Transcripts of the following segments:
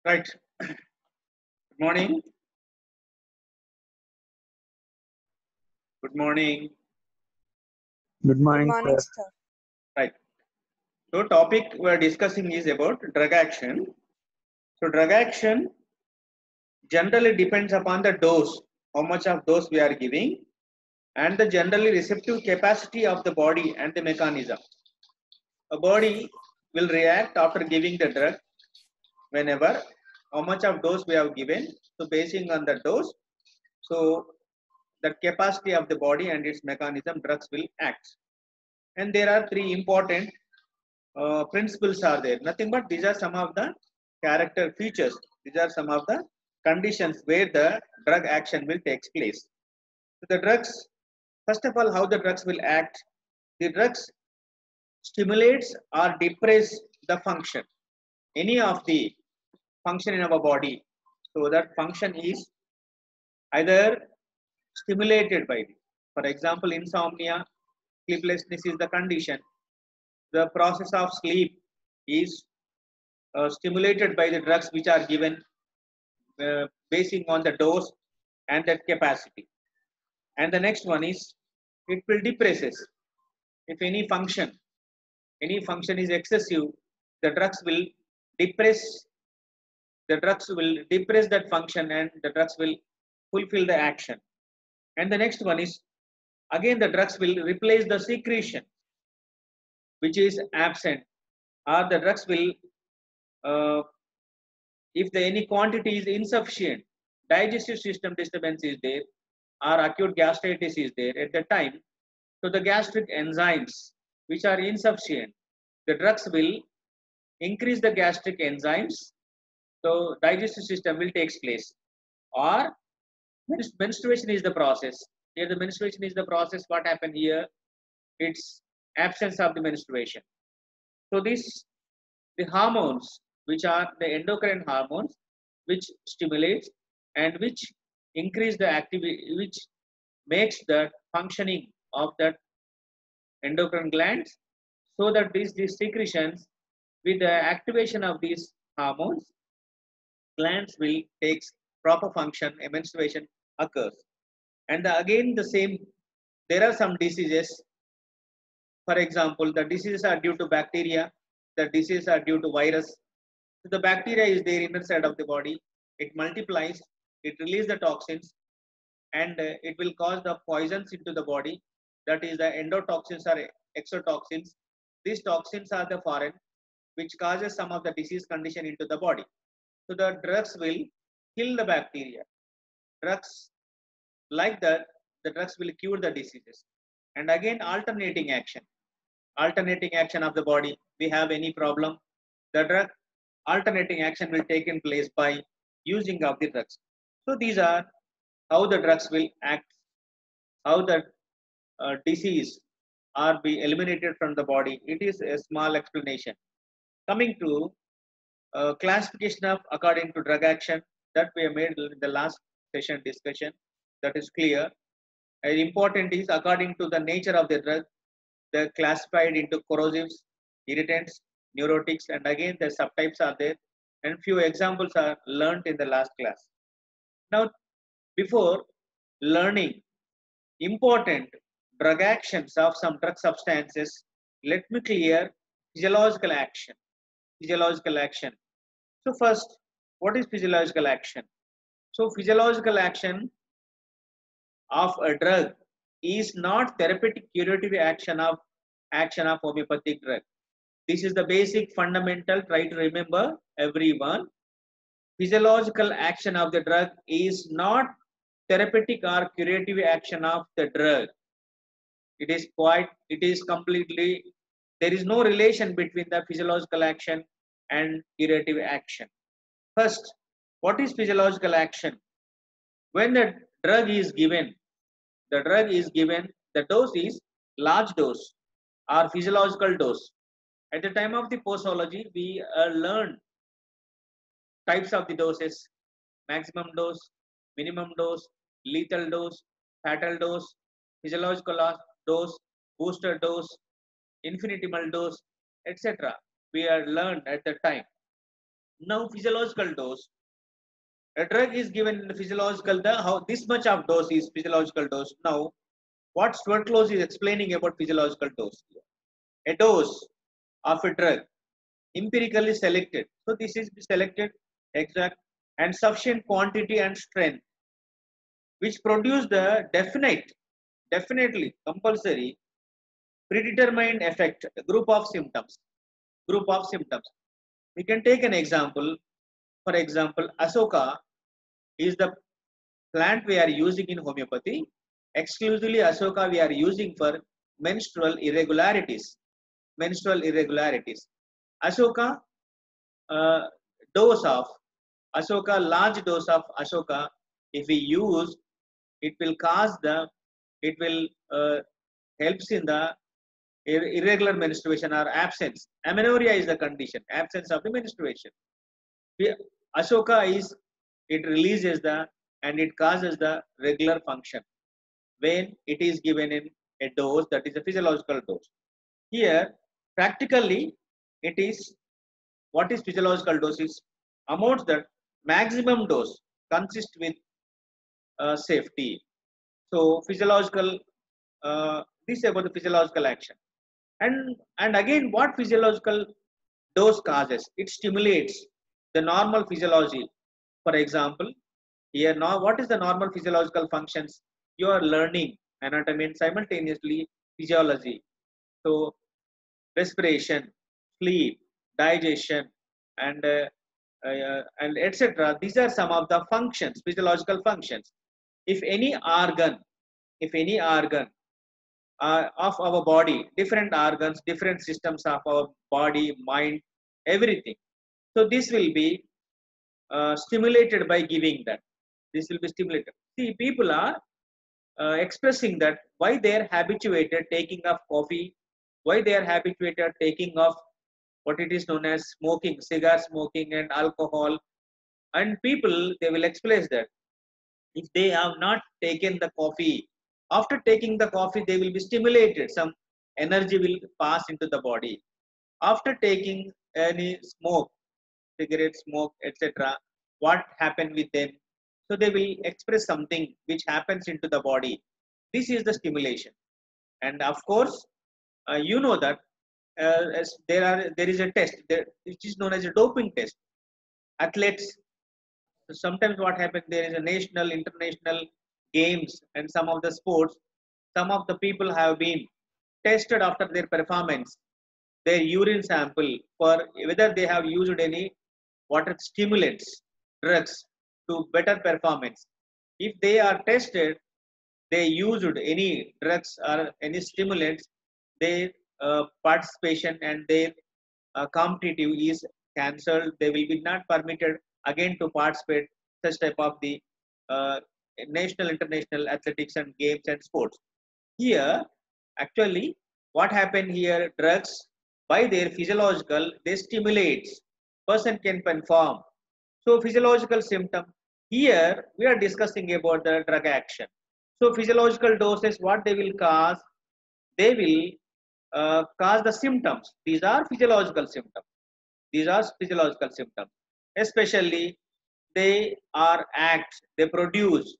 Right. Good morning. Good morning. Good Good morning, morning, sir. sir. Right. So topic we are discussing is about drug action. So drug action generally depends upon the dose, how much of dose we are giving, and the generally receptive capacity of the body and the mechanism. A body will react after giving the drug whenever how much of dose we have given. So basing on the dose, so the capacity of the body and its mechanism, drugs will act. And there are three important principles are there. Nothing but these are some of the character features. These are some of the conditions where the drug action will take place. So the drugs, first of all, how the drugs will act. The drugs stimulates or depress the function, any of the function in our body. So that function is either stimulated by, for example, insomnia, sleeplessness is the condition. The process of sleep is stimulated by the drugs which are given basing on the dose and that capacity. And the next one is it will depresses. If any function is excessive, the drugs will depress. The drugs will depress that function, and the drugs will fulfill the action. And the next one is again the drugs will replace the secretion which is absent, or the drugs will uh, if the any quantity is insufficient, digestive system disturbance is there, or acute gastritis is there at the time, so the gastric enzymes which are insufficient, the drugs will increase the gastric enzymes, so digestive system will takes place. Or menstruation is the process. Here the menstruation is the process. What happened here? It's absence of the menstruation. So this the hormones which are the endocrine hormones which stimulates and which increase the activity, which makes the functioning of that endocrine glands, so that these secretions, with the activation of these hormones, glands will take proper function, a menstruation occurs. And again the same, there are some diseases. For example, the diseases are due to bacteria, the diseases are due to virus. So the bacteria is there inner side of the body, it multiplies, it releases the toxins, and it will cause the poisons into the body. That is the endotoxins or exotoxins. These toxins are the foreign, which causes some of the disease condition into the body. So the drugs will kill the bacteria. Drugs like that, the drugs will cure the diseases. And again, alternating action of the body. We have any problem, the drug alternating action will take in place by using of the drugs. So these are how the drugs will act, how the disease are be eliminated from the body. It is a small explanation. Coming to classification of according to drug action, that we have made in the last session discussion, that is clear. And important is according to the nature of the drug, they're classified into corrosives, irritants, neurotics, and again the subtypes are there, and few examples are learned in the last class. Now, before learning important drug actions of some drug substances, let me clear physiological action. Physiological action. So first, what is physiological action? So physiological of a drug is not therapeutic curative action of homeopathic drug. This is the basic fundamental. Try to remember everyone. Physiological action of the drug is not therapeutic or curative action of the drug. It is completely, there is no relation between the physiological action and curative action. First, what is physiological action? When the drug is given, the dose is large dose or physiological dose. At the time of the posology, we learned types of the doses: maximum dose, minimum dose, lethal dose, fatal dose, physiological dose, booster dose, infinitimal dose, etc. We are learned at the time. Now physiological dose. A drug is given in the physiological, how this much of dose is physiological dose. Now, what Stuart Close is explaining about physiological dose. A dose of a drug empirically selected. So this is selected exact and sufficient quantity and strength, which produce the definitely compulsory predetermined effect, a group of symptoms. Group of symptoms. We can take an example. For example, Asoka is the plant we are using in homeopathy. Exclusively Asoka we are using for menstrual irregularities. Menstrual irregularities. Asoka uh, dose of Asoka, large dose of Asoka, if we use, it will cause the, it will helps in the irregular menstruation or absence. Amenorrhea is the condition, absence of the menstruation. Asoka is, it releases the, and it causes the regular function when it is given in a dose that is a physiological dose. Here, practically, it is, what is physiological dose is amounts that maximum dose consists with safety. So physiological, this is about the physiological action. And again, what physiological dose causes? It stimulates the normal physiology. For example, here now, what is the normal physiological functions? You are learning anatomy and simultaneously physiology. So respiration, sleep, digestion, and etc. These are some of the functions, physiological functions. If any organ, if any organ of our body, different organs, different systems of our body, mind, everything. So this will be stimulated by giving that. This will be stimulated. See, people are expressing that why they are habituated taking of coffee, why they are habituated taking of what it is known as smoking, cigar smoking and alcohol. And people, they will express that if they have not taken the coffee, after taking the coffee, they will be stimulated. Some energy will pass into the body. After taking any smoke, cigarette smoke, etc., what happened with them? So they will express something which happens into the body. This is the stimulation. And of course, you know that as there is a test which is known as a doping test. Athletes, sometimes what happens, there is a national, international games and some of the sports, some of the people have been tested after their performance, their urine sample for whether they have used any water stimulants, drugs to better performance. If they are tested, they used any drugs or any stimulants, their participation and their competitive is cancelled. They will be not permitted again to participate such type of the uh, national, international athletics and games and sports. Here, actually, what happened here? Drugs, by their physiological, they stimulates. Person can perform. So physiological symptom. Here we are discussing about the drug action. So physiological doses, what they will cause? They will cause the symptoms. These are physiological symptoms. These are physiological symptoms. Especially, they are acts. They produce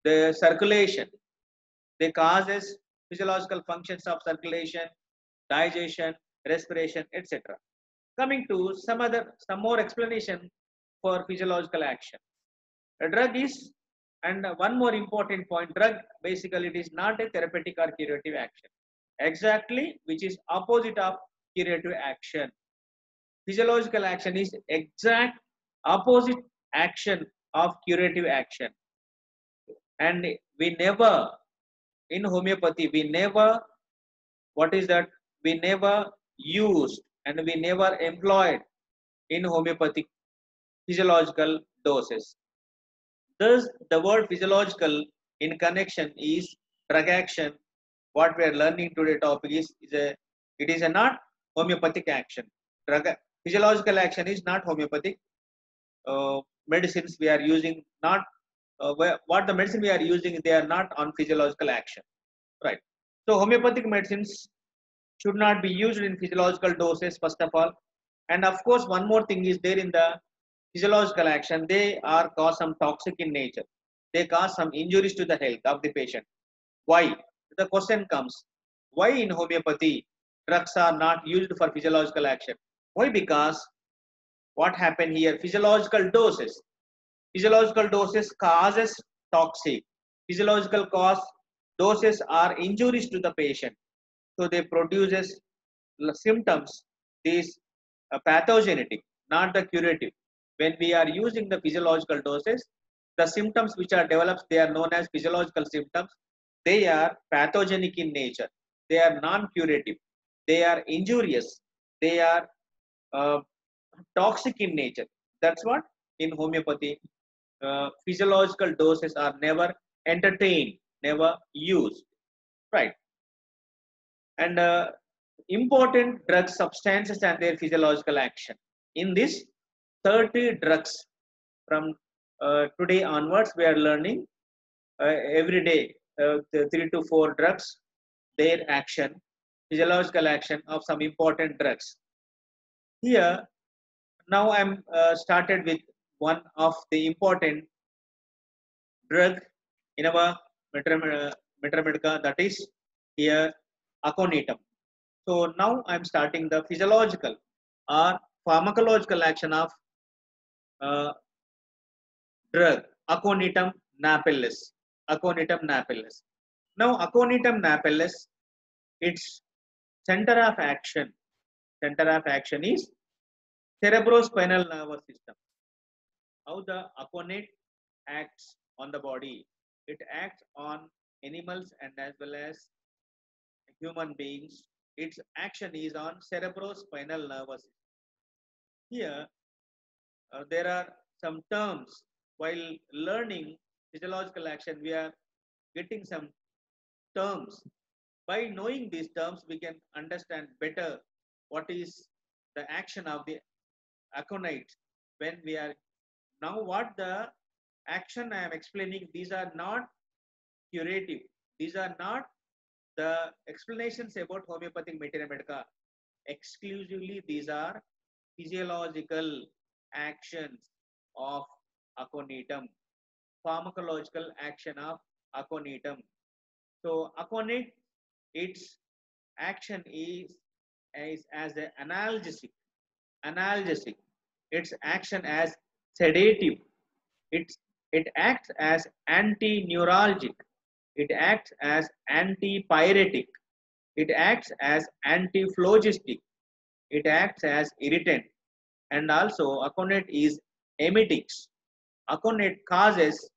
the circulation. They causes physiological functions of circulation, digestion, respiration, etc. Coming to some more explanation for physiological action. A drug is, and one more important point, drug basically it is not a therapeutic or curative action. Exactly, which is opposite of curative action. Physiological action is exact opposite action of curative action. And we never, in homeopathy, we never, what is that? We never used and we never employed in homeopathic physiological doses. Thus, the word physiological in connection is drug action. What we are learning today topic is a, it is a not homeopathic action. Drug physiological action is not homeopathic. Medicines we are using not what the medicine we are using, they are not on physiological action, right? So homeopathic medicines should not be used in physiological doses first of all, And of course, one more thing is there in the physiological action. They are cause some toxic in nature. They cause some injuries to the health of the patient. Why? The question comes, why in homeopathy drugs are not used for physiological action? Why? Because what happened here, physiological doses causes toxic, physiological cause doses are injuries to the patient, so they produces symptoms. These pathogenic, not the curative. When we are using the physiological doses, the symptoms which are developed, they are known as physiological symptoms. They are pathogenic in nature. They are non-curative. They are injurious. They are uh, toxic in nature. That's what in homeopathy, physiological doses are never entertained, never used, right? And important drug substances and their physiological action. In this 30 drugs from today onwards, we are learning every day the 3 to 4 drugs, their action, physiological action of some important drugs. Here, now I'm started with one of the important drug in our Metamedica, that is here aconitum. So now I'm starting the physiological or pharmacological action of uh, drug Aconitum napellus. Aconitum napellus. Now Aconitum napellus, its center of action. Center of action is cerebrospinal nervous system. How the aconite acts on the body? It acts on animals and as well as human beings. Its action is on cerebrospinal nervous system. Here, there are some terms while learning physiological action. We are getting some terms. By knowing these terms, we can understand better what is the action of the aconite when we are now what the action I am explaining. These are not curative. These are not the explanations about homeopathic materia medica. Exclusively, these are physiological actions of aconitum, pharmacological action of aconitum. So aconite, its action is as an analgesic. Analgesic. Its action as sedative. It's, it acts as anti-neuralgic. It acts as antipyretic. It acts as antiphlogistic. It acts as irritant. And also aconite is emetics. Aconite causes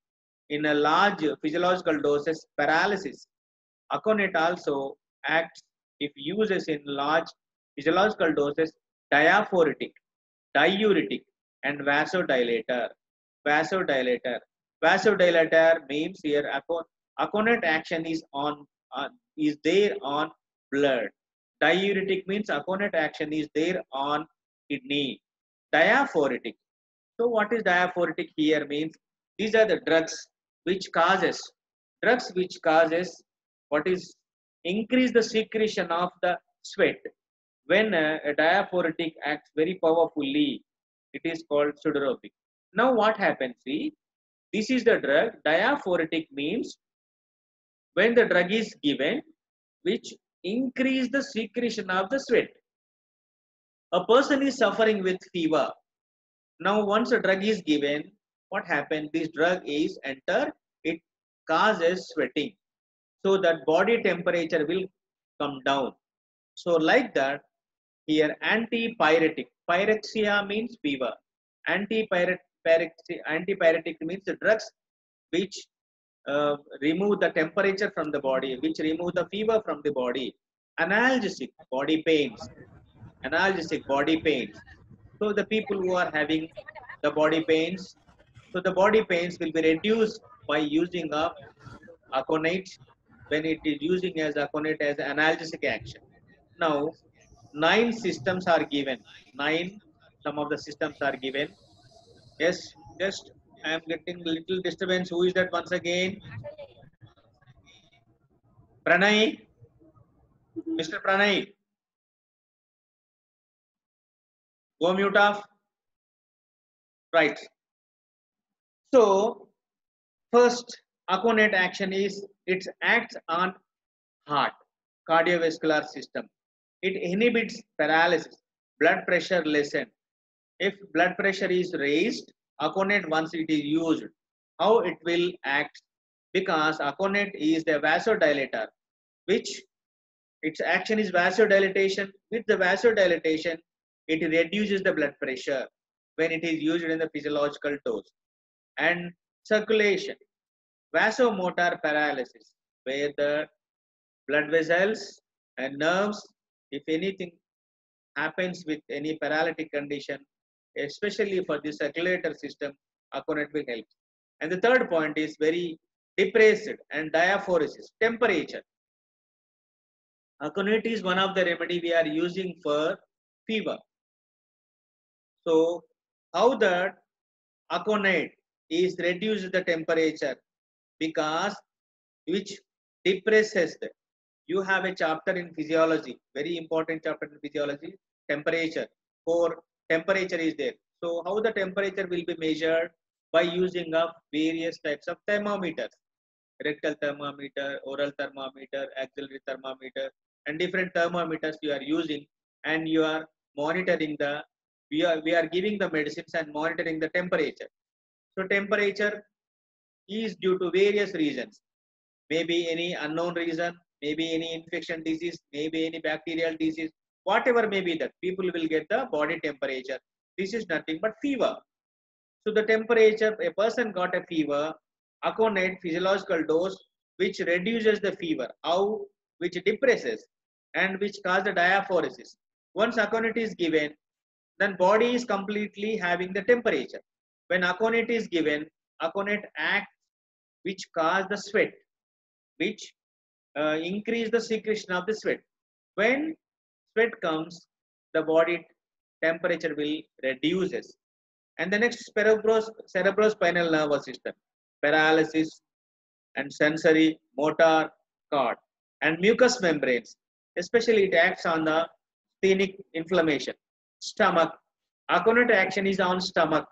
in a large physiological doses paralysis. Aconite also acts, if uses in large physiological doses, diaphoretic, diuretic, and vasodilator. Vasodilator. Vasodilator means here aconite action is on is there on blood. Diuretic means aconite action is there on kidney. Diaphoretic. So what is diaphoretic here means these are the drugs which causes what is increase the secretion of the sweat. When a diaphoretic acts very powerfully, it is called sudoropic. Now what happens? See, this is the drug. Diaphoretic means when the drug is given, which increase the secretion of the sweat. A person is suffering with fever. Now once a drug is given, what happens? This drug is enter, it causes sweating. So that body temperature will come down. So like that, here antipyretic. Pyrexia means fever. Antipyretic means the drugs which remove the temperature from the body, which remove the fever from the body. Analgesic, body pains. Analgesic, body pains. So the people who are having the body pains, so the body pains will be reduced by using of aconite when it is using as aconite as analgesic action. Now, 9 systems are given. 9, some of the systems are given. Yes, just I am getting little disturbance. Who is that once again? Pranay, Mr. Pranay. Go mute off. Right. So first Aconate action is it acts on heart, cardiovascular system. It inhibits paralysis, blood pressure lessen. If blood pressure is raised, Aconate once it is used, how it will act? Because Aconate is the vasodilator, which its action is vasodilatation. With the vasodilatation, it reduces the blood pressure when it is used in the physiological dose. And circulation, vasomotor paralysis, where the blood vessels and nerves, if anything happens with any paralytic condition, especially for the circulatory system, Aconate will help. And the third point is very depressed and diaphoresis, temperature. Aconate is one of the remedy we are using for fever. So how that Aconate is reduce the temperature? Because which depresses the, you have a chapter in physiology, very important chapter in physiology, temperature. For temperature is there. So how the temperature will be measured? By using of various types of thermometers, rectal thermometer, oral thermometer, axillary thermometer, and different thermometers you are using, and you are monitoring the, we are giving the medicines and monitoring the temperature. So temperature is due to various reasons, maybe any unknown reason, maybe any infection disease, maybe any bacterial disease, whatever may be that, people will get the body temperature. This is nothing but fever. So the temperature, a person got a fever, Aconate physiological dose, which reduces the fever, how, which depresses and which cause the diaphoresis. Once Aconate is given, then body is completely having the temperature. When Aconate is given, Aconate acts which cause the sweat, which increase the secretion of the sweat. When sweat comes, the body temperature will reduces. And the next cerebrospinal nervous system, paralysis and sensory motor cord and mucous membranes. Especially it acts on the splenic inflammation. Stomach, Aconate action is on stomach.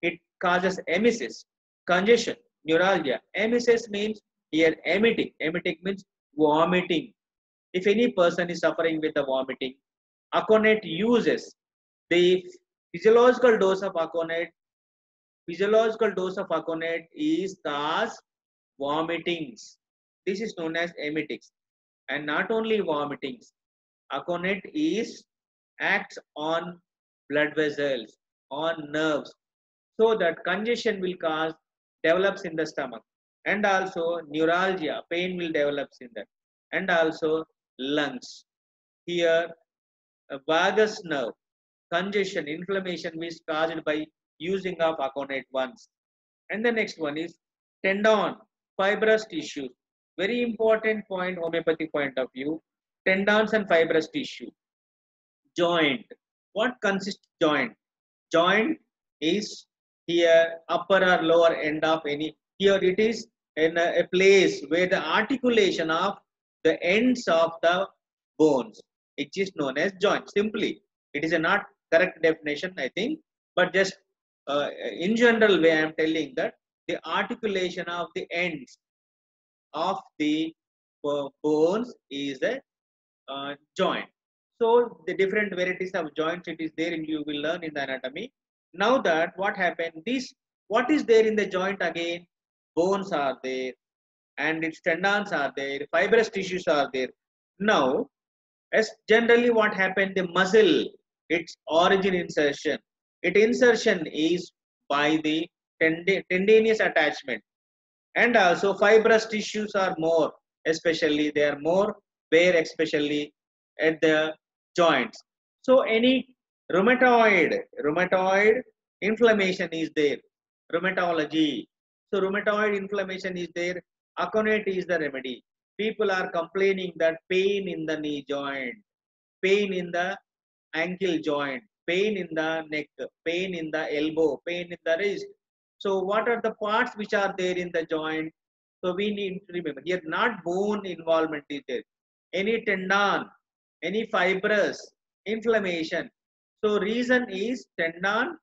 It causes emesis, congestion, neuralgia. Emesis means here emetic. Emetic means vomiting. If any person is suffering with the vomiting, Aconate uses the physiological dose of Aconate. Physiological dose of Aconate is cause vomitings. This is known as emetics. And not only vomitings, Aconate is acts on blood vessels, on nerves, so that congestion will cause develops in the stomach, and also neuralgia, pain will develops in that, and also lungs. Here, a vagus nerve, congestion, inflammation is caused by using of Aconate once. And the next one is tendon, fibrous tissues. Very important point, homeopathy point of view. Tendons and fibrous tissue. Joint. What consists joint? Joint is here upper or lower end of any. Here it is in a place where the articulation of the ends of the bones, it is known as joint. Simply, it is a not correct definition, I think, but just in general way, I am telling that the articulation of the ends of the bones is a joint. So the different varieties of joints it is there, and you will learn in the anatomy. Now that what happened, this what is there in the joint again? Bones are there, and its tendons are there, fibrous tissues are there. Now, as generally what happened, the muscle, its origin insertion, its insertion is by the tendinous attachment, and also fibrous tissues are more, especially they are more bare, especially at the joints. So any rheumatoid inflammation is there, rheumatology. So rheumatoid inflammation is there, Aconate is the remedy. People are complaining that pain in the knee joint, pain in the ankle joint, pain in the neck, pain in the elbow, pain in the wrist. So what are the parts which are there in the joint? So we need to remember here not bone involvement is there. Any tendon, any fibrous inflammation, So reason is tendon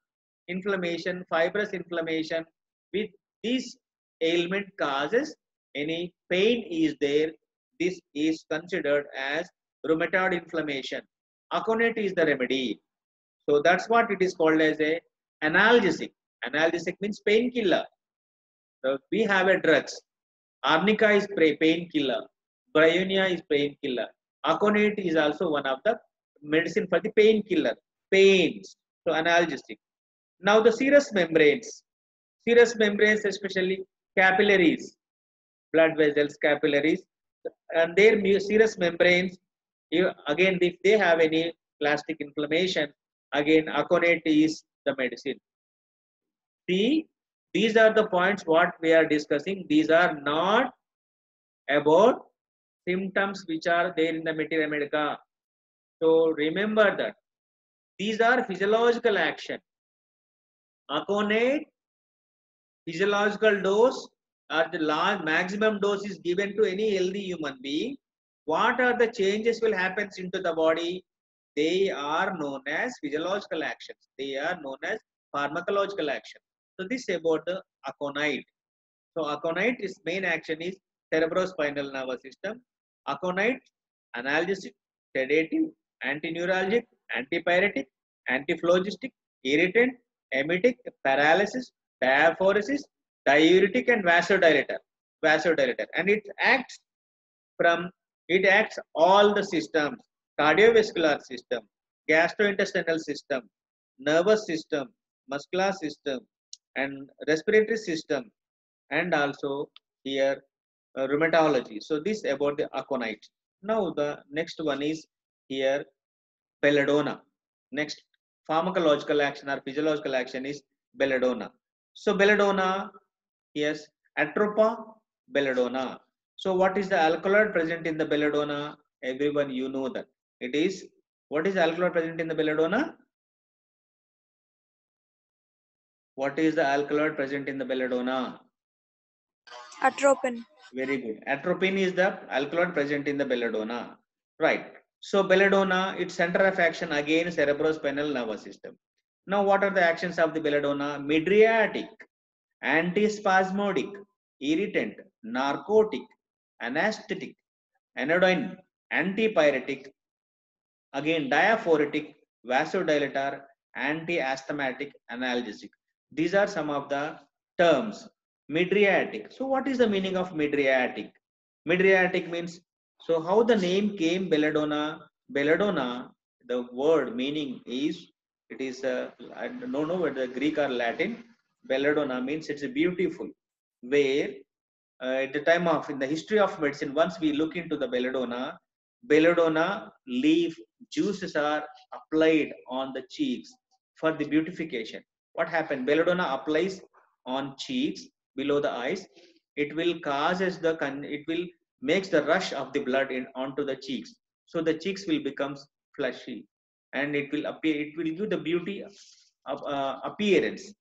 inflammation, fibrous inflammation. With this ailment causes any pain is there, this is considered as rheumatoid inflammation. Aconate is the remedy. So that's what it is called as a analgesic. Analgesic means painkiller. So we have a drugs. Arnica is painkiller. Bryonia is painkiller. Aconate is also one of the medicine for the painkiller. Pains. So analgesic. Now the serous membranes especially capillaries, blood vessels, capillaries, and their serous membranes, again if they have any plastic inflammation, again aconate is the medicine. See, these are the points what we are discussing. These are not about symptoms which are there in the Materia Medica. So remember that these are physiological action. Aconate physiological dose or the large maximum dose is given to any healthy human being. What are the changes will happen into the body? They are known as physiological actions. They are known as pharmacological action. So this is about the aconite. So aconite is main action is cerebrospinal nervous system. Aconite, analgesic, sedative, antineuralgic, antipyretic, antiphlogistic, irritant, emetic, paralysis, diaphoresis, diuretic, and vasodilator. Vasodilator, and from it acts all the systems: cardiovascular system, gastrointestinal system, nervous system, muscular system, and respiratory system, and also here rheumatology. So this about the aconite. Now the next one is here belladonna. Next pharmacological action or physiological action is belladonna. So belladonna, yes, atropa belladonna. So what is the alkaloid present in the belladonna? Everyone you know that it is, what is the alkaloid present in the belladonna? What is the alkaloid present in the belladonna? Atropine. Very good. Atropine is the alkaloid present in the belladonna. Right. So belladonna, its center of action again cerebrospinal nervous system. Now what are the actions of the belladonna? Mydriatic, antispasmodic, irritant, narcotic, anesthetic, anodyne, antipyretic, again diaphoretic, vasodilator, anti-asthmatic, analgesic. These are some of the terms. Mydriatic. So what is the meaning of mydriatic? Mydriatic means, so how the name came belladonna? Belladonna, the word meaning is, it is I don't know whether Greek or Latin. Belladonna means it's a beautiful, where at the time of, in the history of medicine, once we look into the belladonna leaf juices are applied on the cheeks for the beautification. What happened? Belladonna applies on cheeks below the eyes. It will causes the it will makes the rush of the blood in onto the cheeks. So the cheeks will become fleshy, and it will appear. It will give the beauty of appearance.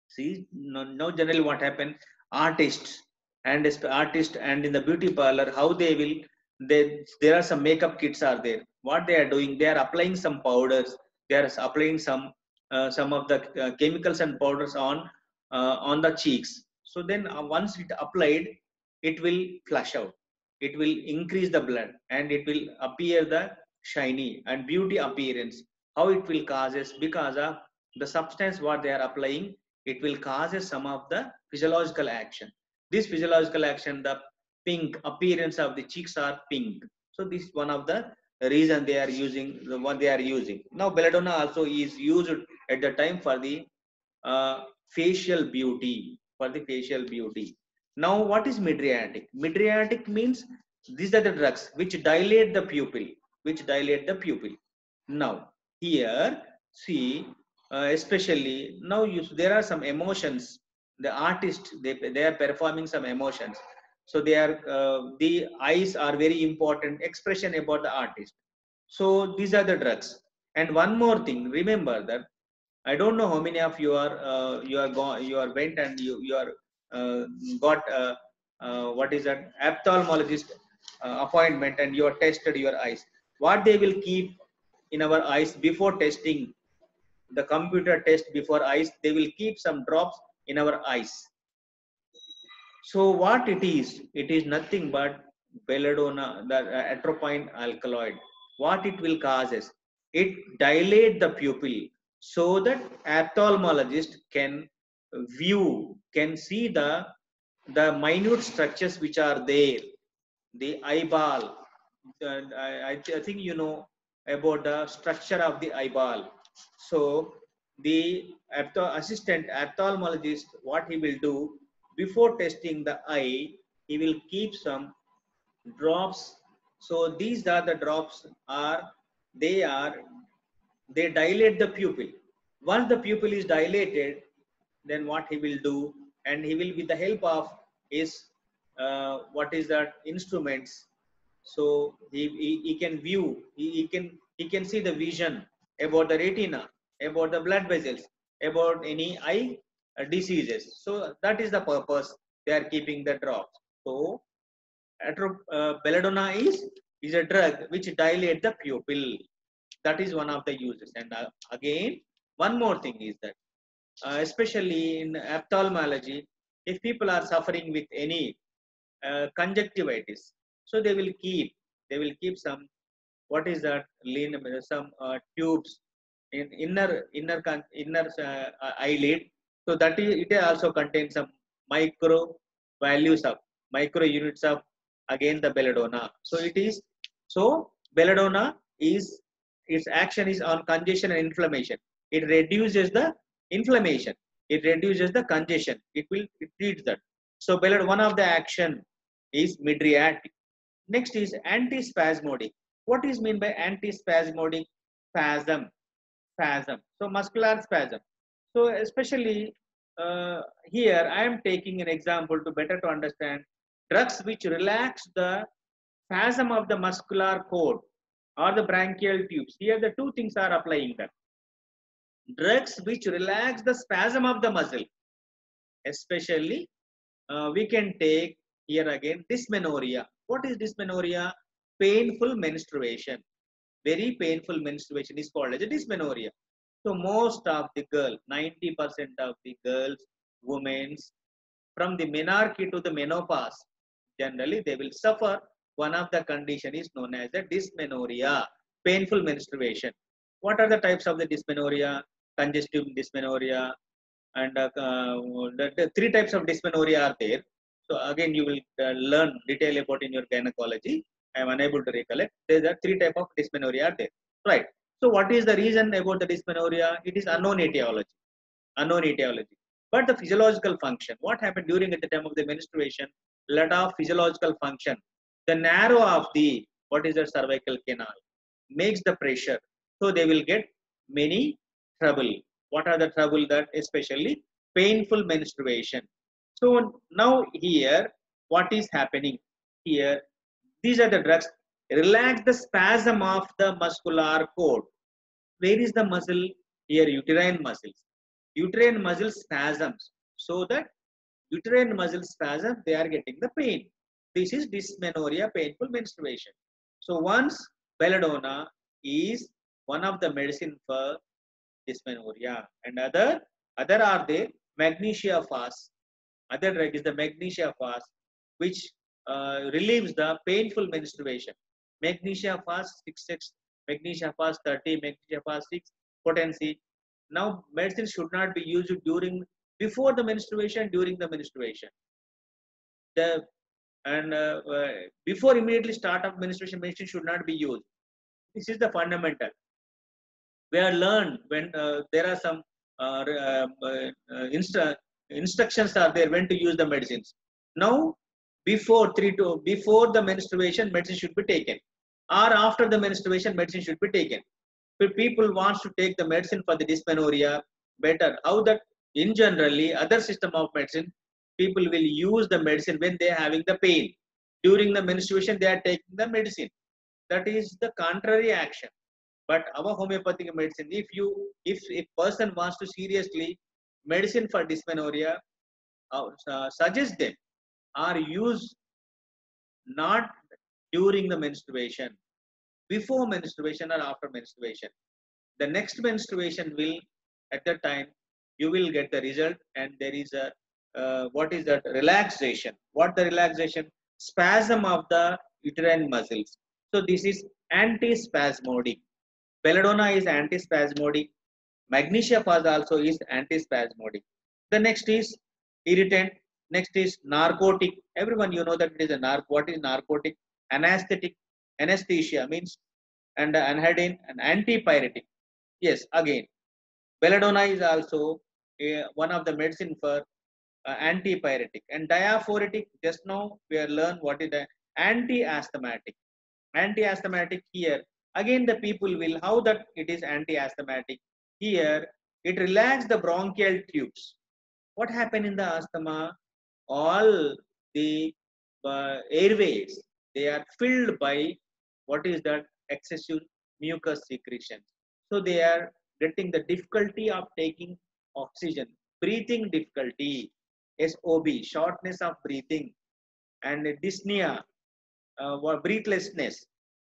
See, now generally what happen? Artists artists and in the beauty parlor, how they will, there are some makeup kits are there. What they are doing? They are applying some powders. They are applying some of the chemicals and powders on the cheeks. So then once it applied, it will flush out. It will increase the blood and it will appear the shiny and beauty appearance. How it will causes? Because of the substance what they are applying, it will causes some of the physiological action. This physiological action, the pink appearance of the cheeks are pink. So this is one of the reason they are using the one they are using. Now belladonna also is used at the time for the facial beauty, for the facial beauty. Now what is mydriatic? Mydriatic means these are the drugs which dilate the pupil, which dilate the pupil. Now here see, especially now there are some emotions. The artist, they are performing some emotions. So they are the eyes are very important expression about the artist. So these are the drugs. And one more thing, remember that I don't know how many of you are you are went and you are got what is that ophthalmologist appointment and you are tested your eyes. What they will keep in our eyes before testing. The computer test before eyes, they will keep some drops in our eyes. So what it is nothing but belladonna, the atropine alkaloid. What it will cause is, it dilate the pupil so that ophthalmologist can view, can see the minute structures which are there, the eyeball. I think you know about the structure of the eyeball. So the assistant ophthalmologist, what he will do before testing the eye, he will keep some drops. So these are the drops they are they dilate the pupil. Once the pupil is dilated, then what he will do, and he will with the help of his what is that instruments, so he can view, he can see the vision about the retina, about the blood vessels, about any eye diseases. So that is the purpose they are keeping the drops. So belladonna is a drug which dilate the pupil. That is one of the uses. And again, one more thing is that especially in ophthalmology, if people are suffering with any conjunctivitis, so they will keep some, what is that, some tubes in inner eyelid. So that is, it also contains some micro values of micro units of, again, the belladonna. So it is, so belladonna is, its action is on congestion and inflammation. It reduces the inflammation, it reduces the congestion, it treats that. So one of the action is mydriatic. Next is antispasmodic. What is mean by antispasmodic? Spasm, spasm. So muscular spasm. So especially here I am taking an example to better to understand drugs which relax the spasm of the muscular cord or the branchial tubes. Here the two things are applying that. Drugs which relax the spasm of the muscle, especially we can take here again dysmenorrhea. What is dysmenorrhea? Painful menstruation. Very painful menstruation is called as a dysmenorrhea. So most of the girls, 90% of the girls, women, from the menarche to the menopause, generally they will suffer. One of the condition is known as the dysmenorrhea, painful menstruation. What are the types of the dysmenorrhea? Congestive dysmenorrhea, and the three types of dysmenorrhea are there. So again, you will learn detail about in your gynecology. I am unable to recollect. There are three types of dysmenorrhea are there, right? So what is the reason about the dysmenorrhea? It is unknown etiology, unknown etiology. But the physiological function, what happened during at the time of the menstruation? Lot of physiological function. The narrow of the, what is the cervical canal, makes the pressure, so they will get many trouble. What are the trouble? That especially painful menstruation. So now here, what is happening here? These are the drugs relax the spasm of the muscular cord. Where is the muscle? Here, uterine muscles. Uterine muscle spasms. So that uterine muscle spasm, they are getting the pain. This is dysmenorrhea, painful menstruation. So once belladonna is one of the medicine for dysmenorrhea, and other are there magnesia fast. Other drug is the magnesia fast, which relieves the painful menstruation. Magnesia fast 6, magnesia fast 30, magnesia fast 6 potency. Now medicine should not be used during, before the menstruation, during the menstruation. The and before immediately start of menstruation, medicine should not be used. This is the fundamental. We are learned when there are some instructions are there when to use the medicines. Now, before the menstruation, medicine should be taken, or after the menstruation, medicine should be taken. If people wants to take the medicine for the dysmenorrhea, better. How that in generally other system of medicine, people will use the medicine when they are having the pain. During the menstruation, they are taking the medicine. That is the contrary action. But our homeopathic medicine, if a person wants to seriously medicine for dysmenorrhea, suggest them or use not during the menstruation. before menstruation or after menstruation. The next menstruation will, at that time, you will get the result, and there is a what is that? Relaxation. What the relaxation? Spasm of the uterine muscles. So this is antispasmodic. Belladonna is antispasmodic. Magnesia phos also is antispasmodic. The next is irritant. Next is narcotic. Everyone, you know that it is a what is narcotic? Anesthetic. Anesthesia means, and anhedin and antipyretic. Yes, again, belladonna is also one of the medicine for antipyretic and diaphoretic. Just now we are learn what is the anti-asthmatic. Anti-asthmatic here again the people will how that it is anti-asthmatic. Here it relax the bronchial tubes. What happened in the asthma? All the airways, they are filled by what is that? Excessive mucus secretion. So they are getting the difficulty of taking oxygen, breathing difficulty, SOB, shortness of breathing, and dyspnea, breathlessness.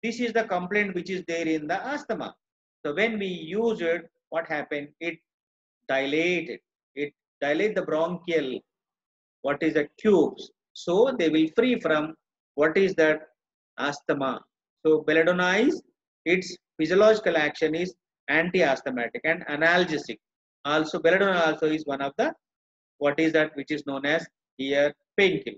This is the complaint which is there in the asthma. So when we use it, what happened? It dilated. It dilate the bronchial, what is the tubes. So they will free from what is that? Asthma. So belladonna is, its physiological action is anti-asthmatic and analgesic. Also belladonna also is one of the what is that which is known as here painkiller.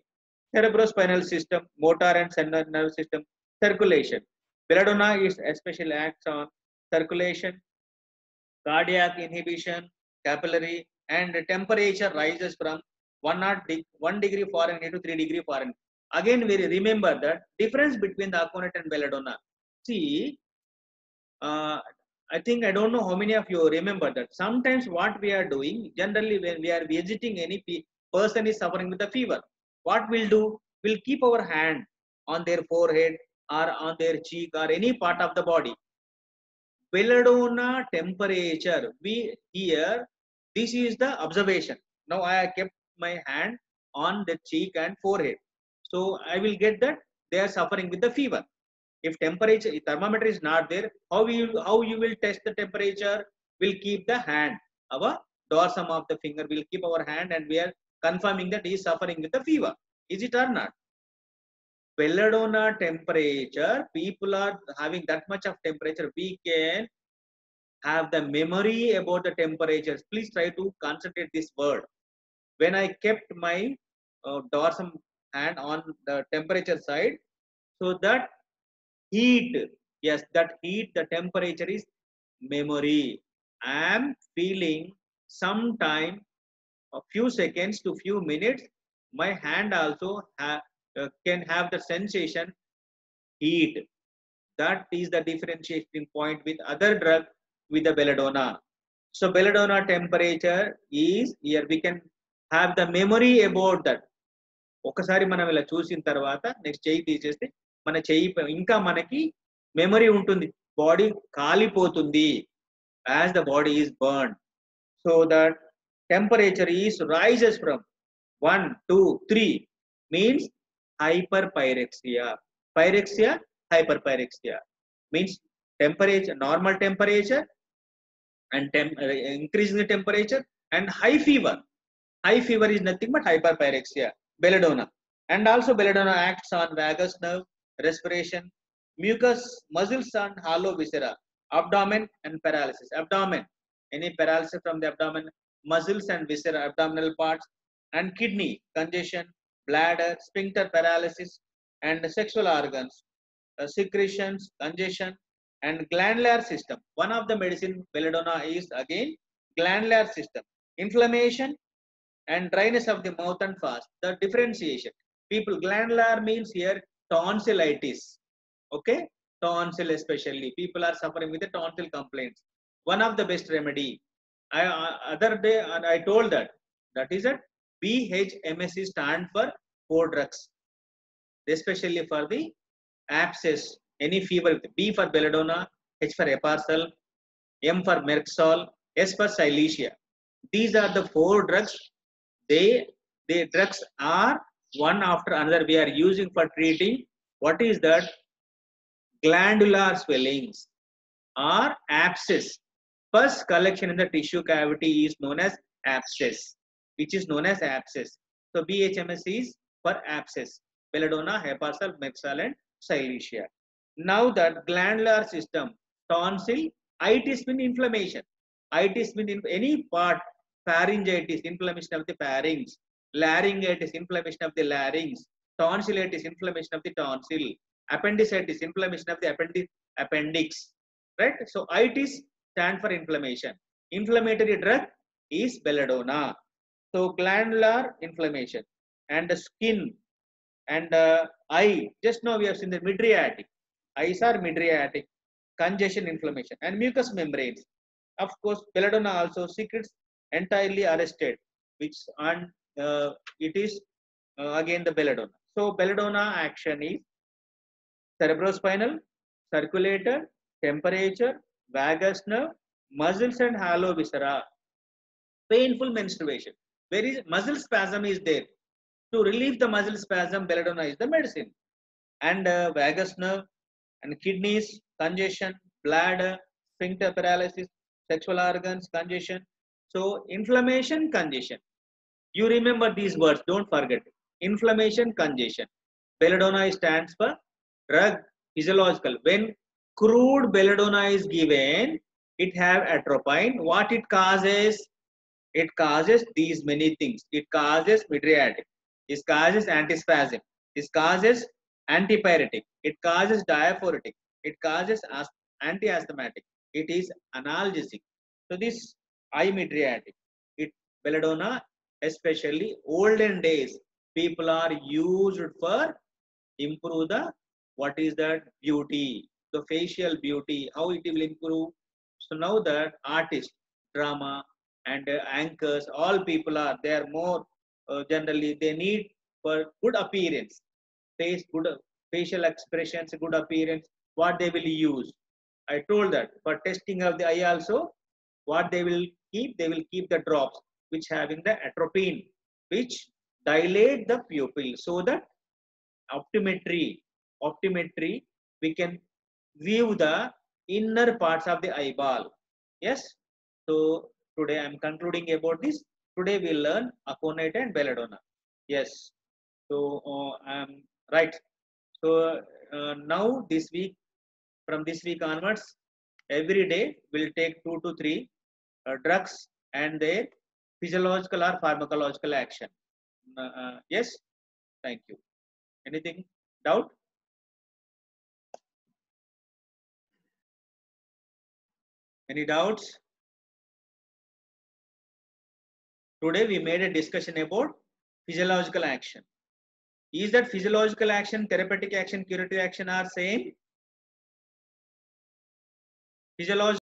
Cerebrospinal system, motor and central nerve system, circulation. Belladonna is especially acts on circulation, cardiac inhibition, capillary, and temperature rises from 1 degree Fahrenheit to 3 degree Fahrenheit. Again, we remember that difference between the Aconite and belladonna. See, I think I don't know how many of you remember that. Sometimes what we are doing, generally when we are visiting any person is suffering with a fever, what we'll do? We'll keep our hand on their forehead or on their cheek or any part of the body. Belladonna temperature, we here, this is the observation. Now I have kept my hand on the cheek and forehead. So I will get that they are suffering with the fever. If temperature, if thermometer is not there, how you will test the temperature? We'll keep the hand, our dorsum of the finger, will keep our hand and we are confirming that he is suffering with the fever. Is it or not? Belladonna temperature, people are having that much of temperature, we can have the memory about the temperatures. Please try to concentrate this word. When I kept my dorsum hand on the temperature side, so that heat, yes, that heat, the temperature is memory. I am feeling sometime a few seconds to few minutes, my hand also can have the sensation heat. That is the differentiating point with other drug with the belladonna. So belladonna temperature is here we can have the memory about that. ఒకసారి మనం ఇలా చూసిన తర్వాత next చెయ్యి తీసేస్తే మన చెయ్యి ఇంకా మనకి మెమరీ ఉంటుంది, బాడీ కాలిపోతుంది as the body is burned. So that temperature is rises from 1 2 3 means hyperpyrexia. Pyrexia, hyperpyrexia means temperature, normal temperature and increasing the temperature and high fever. High fever is nothing but hyperpyrexia. Belladonna. And also belladonna acts on vagus nerve, respiration, mucous muscles and hollow viscera, abdomen and paralysis. Abdomen, any paralysis from the abdomen, muscles and viscera, abdominal parts, and kidney, congestion, bladder, sphincter paralysis, and sexual organs, secretions, congestion, and glandular system. One of the medicine belladonna is again glandular system, inflammation and dryness of the mouth and fast. The differentiation. People, glandular means here tonsillitis. Okay, tonsil especially. People are suffering with the tonsil complaints. One of the best remedy. Other day I told that is that BHMSC stand for 4 drugs, especially for the abscess, any fever. B for belladonna, H for heparsol, M for merxol, S for silesia. These are the 4 drugs. The drugs are one after another we are using for treating what is that? glandular swellings or abscess. Pus collection in the tissue cavity is known as abscess, which is known as abscess. So BHMS is for abscess. Belladonna, Heparcell, Mexal, and Silesia. Now that glandular system, tonsil, itis means inflammation. Itis means in any part, pharyngitis, inflammation of the pharynx, laryngitis, inflammation of the larynx, tonsillitis, inflammation of the tonsil, appendicitis, inflammation of the appendix. Right? So itis stand for inflammation. Inflammatory drug is belladonna. So glandular inflammation and the skin and eye. Just now we have seen the midriatic. Eyes are midriatic, congestion, inflammation, and mucous membranes. Of course, belladonna also secretes entirely arrested, which and it is again the belladonna. So belladonna action is cerebrospinal, circulator, temperature, vagus nerve, muscles and hollow viscera. Painful menstruation. Where is muscle spasm is there. To relieve the muscle spasm, belladonna is the medicine. And vagus nerve and kidneys, congestion, bladder, sphincter paralysis, sexual organs, congestion. So inflammation, congestion. You remember these words, don't forget. Inflammation, congestion. Belladonna stands for drug, physiological. When crude belladonna is given, it have atropine. What it causes? It causes these many things. It causes midriatic. It causes antispasm. It causes antipyretic. It causes diaphoretic. It causes anti-asthmatic. It is analgesic. So this eye midriatic. It belladonna, especially olden days, people are used for improve the what is that beauty, the facial beauty, how it will improve. So now that artists, drama, and anchors, all people are they are more generally they need for good appearance, face good facial expressions, good appearance. What they will use? I told that for testing of the eye also, what they will keep? They will keep the drops which having the atropine, which dilate the pupil, so that optometry we can view the inner parts of the eyeball. Yes. So today I am concluding about this. Today we learn aconite and belladonna. Yes. So right. So now this week, from this week onwards, every day we'll take 2 to 3 drugs and their physiological or pharmacological action. Yes. Thank you. Anything doubt? Any doubts? Today we made a discussion about physiological action. Is that physiological action, therapeutic action, curative action are same? Physiological